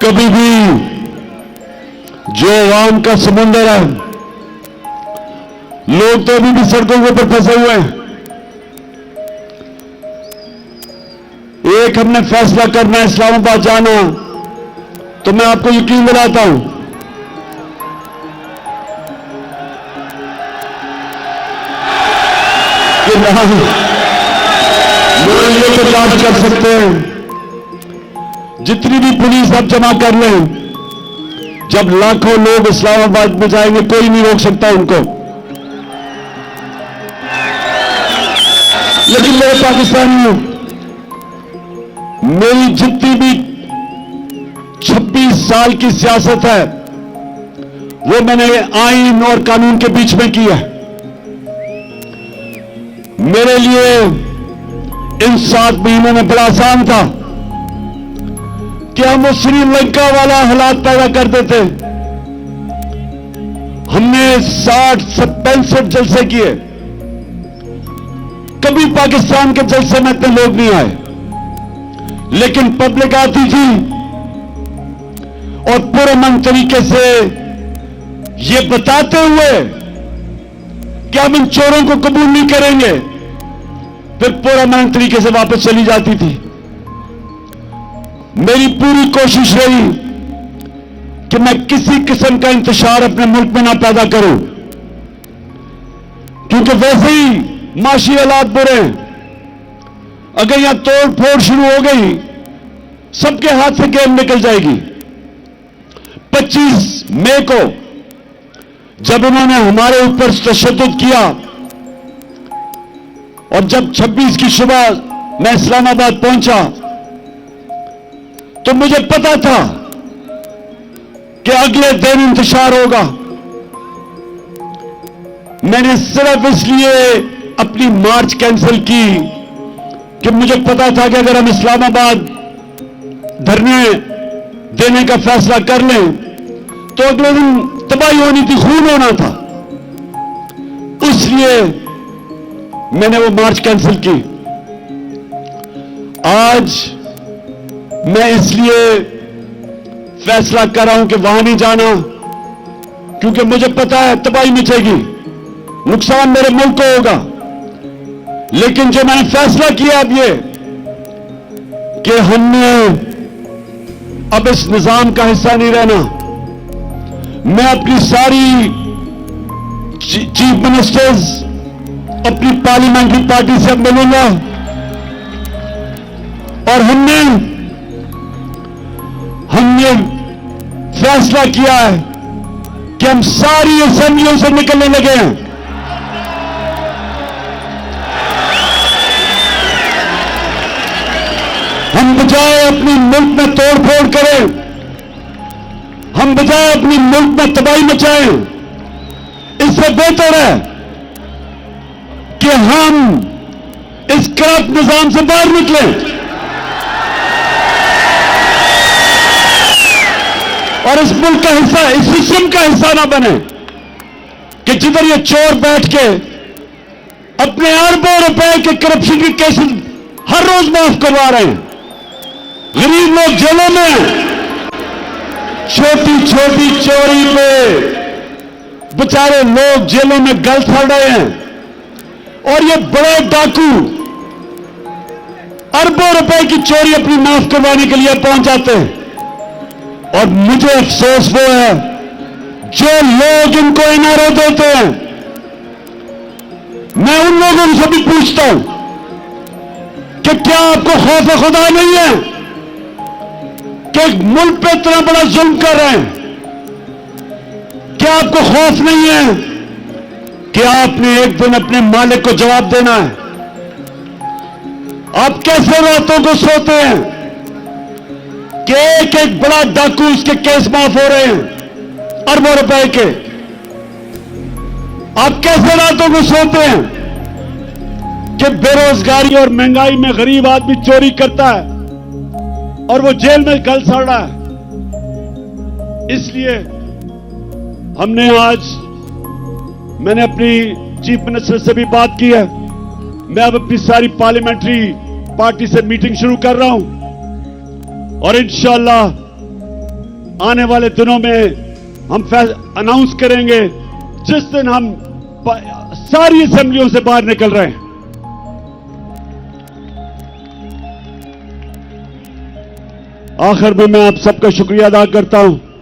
कभी भी जो आवाम का समुंदर है, लोग तो अभी भी सड़कों के ऊपर फंसे हुए हैं। एक हमने फैसला करना है इस्लामाबाद जाना, तो मैं आपको यकीन दिलाता हूं कि लोग ये तो जांच कर सकते हैं, जितनी भी पुलिस आप जमा कर लें, जब लाखों लोग इस्लामाबाद में जाएंगे कोई नहीं रोक सकता उनको। लेकिन मेरे पाकिस्तानियों, मेरी जितनी भी 26 साल की सियासत है वो मैंने आईन और कानून के बीच में की है। मेरे लिए इन 7 महीनों में बड़ा आसान था कि हम वो श्रीलंका वाला हालात पैदा कर देते। हमने 60-65 जलसे किए, कभी पाकिस्तान के जलसे में इतने लोग नहीं आए, लेकिन पब्लिक आती थी और पुरअमन तरीके से ये बताते हुए कि हम इन चोरों को कबूल नहीं करेंगे, फिर पुरअमन तरीके से वापस चली जाती थी। मेरी पूरी कोशिश रही कि मैं किसी किस्म का इंतशार अपने मुल्क में ना पैदा करूं, क्योंकि वैसे ही माशी हालात बुरे हैं। अगर यहां तोड़ फोड़ शुरू हो गई, सबके हाथ से गेम निकल जाएगी। 25 मई को जब उन्होंने हमारे ऊपर तशद्दुद किया और जब 26 की सुबह मैं इस्लामाबाद पहुंचा, तो मुझे पता था कि अगले दिन इंतशार होगा। मैंने सिर्फ इसलिए अपनी मार्च कैंसिल की कि मुझे पता था कि अगर हम इस्लामाबाद धरने देने का फैसला कर लें तो अगले दिन तबाही होनी थी, खून होना था। इसलिए मैंने वो मार्च कैंसिल की। आज मैं इसलिए फैसला कर रहा हूं कि वहां नहीं जाना, क्योंकि मुझे पता है तबाही मचेगी, नुकसान मेरे मुल्क को होगा। लेकिन जो मैंने फैसला किया अब ये कि हमने अब इस निजाम का हिस्सा नहीं रहना। मैं अपनी सारी चीफ मिनिस्टर्स, अपनी पार्लियामेंट्री पार्टी से अब मिलूंगा और हमने फैसला किया है कि हम सारी असेंबलियों से निकलने लगे हैं। हम बजाय अपनी मुल्क में तोड़फोड़ करें, हम बजाय अपनी मुल्क में तबाही मचाएं, इससे बेहतर है कि हम इस करप्ट निजाम से बाहर निकलें और इस मुल्क का हिस्सा, इस सिस्टम का हिस्सा ना बने कि जिधर ये चोर बैठ के अपने अरबों रुपए के करप्शन के केसेस हर रोज माफ करवा रहे हैं। गरीब लोग जेलों में छोटी छोटी चोरी पे बेचारे लोग जेलों में गल सड़ रहे हैं, और ये बड़े डाकू अरबों रुपए की चोरी अपनी माफ करवाने के लिए पहुंच जाते हैं। और मुझे अफसोस वो है जो लोग इनको एनआरओ देते हैं। मैं उन लोगों से भी पूछता हूं कि क्या आपको खौफ खुदा नहीं है कि मुल्क पे इतना बड़ा जुल्म कर रहे हैं? क्या आपको खौफ नहीं है कि आपने एक दिन अपने मालिक को जवाब देना है? आप कैसे रातों को सोते हैं कि एक एक बड़ा डाकू, उसके केस माफ हो रहे हैं अरबों रुपए के? आप कैसे रातों को सोते हैं कि बेरोजगारी और महंगाई में गरीब आदमी चोरी करता है और वो जेल में गल सड़ रहा है? इसलिए मैंने अपनी चीफ मिनिस्टर से भी बात की है। मैं अब अपनी सारी पार्लियामेंट्री पार्टी से मीटिंग शुरू कर रहा हूं और इंशाअल्लाह आने वाले दिनों में हम अनाउंस करेंगे, जिस दिन हम सारी असेंबलियों से बाहर निकल रहे हैं। आखिर में मैं आप सबका शुक्रिया अदा करता हूं।